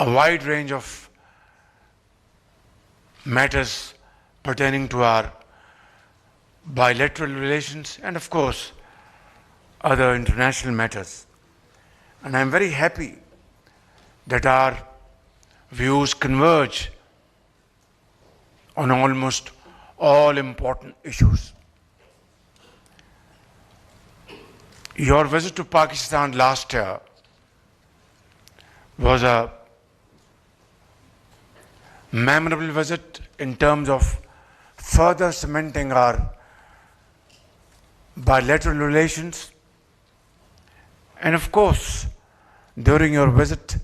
a wide range of matters pertaining to our bilateral relations and, of course, other international matters. And I'm very happy that our views converge on almost all important issues. Your visit to Pakistan last year was a memorable visit in terms of further cementing our bilateral relations. And of course, during your visit,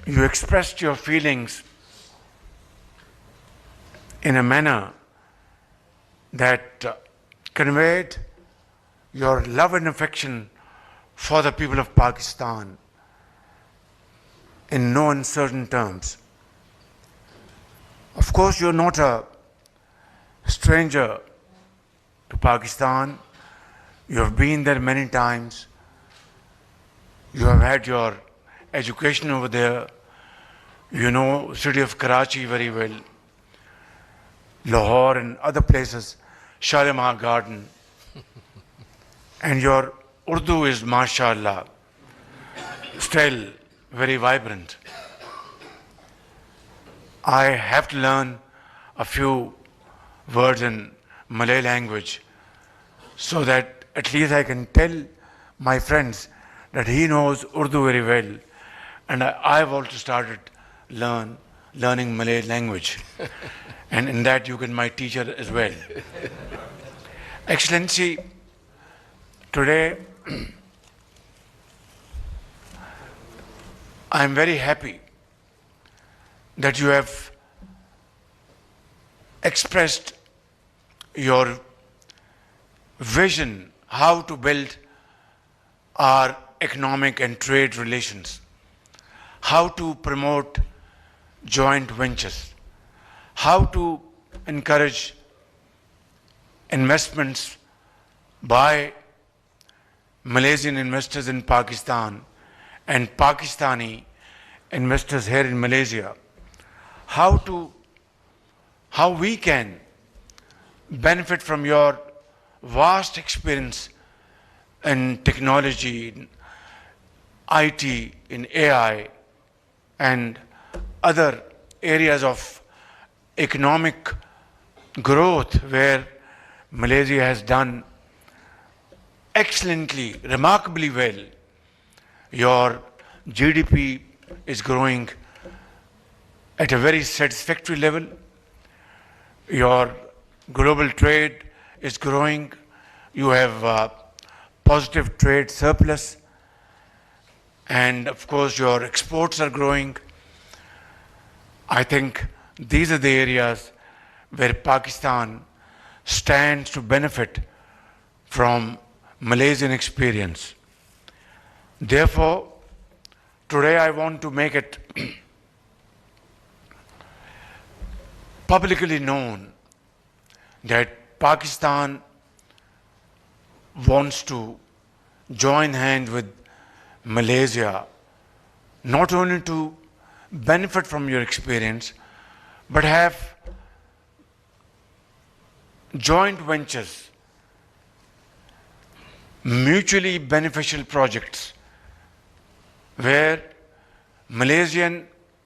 you expressed your feelings in a manner that conveyed your love and affection for the people of Pakistan in no uncertain terms. Of course, you're not a stranger to Pakistan. You have been there many times. You have had your education over there. You know city of Karachi very well, Lahore and other places, Shalimar Garden. And your Urdu is, mashallah, still very vibrant. I have to learn a few words in Malay language so that at least I can tell my friends that he knows Urdu very well. And I've also started learning Malay language. And in that you can my teacher as well. Excellency, today I am very happy that you have expressed your vision how to build our economic and trade relations, how to promote joint ventures, how to encourage investments by Malaysian investors in Pakistan and Pakistani investors here in Malaysia, how we can benefit from your vast experience in technology, in IT, in AI, and other areas of economic growth where Malaysia has done excellently, remarkably well. Your GDP is growing at a very satisfactory level. Your global trade is growing. You have a positive trade surplus. And of course, your exports are growing. I think these are the areas where Pakistan stands to benefit from Malaysian experience. Therefore, today I want to make it publicly known that Pakistan wants to join hands with Malaysia, not only to benefit from your experience, but have joint ventures, mutually beneficial projects where Malaysian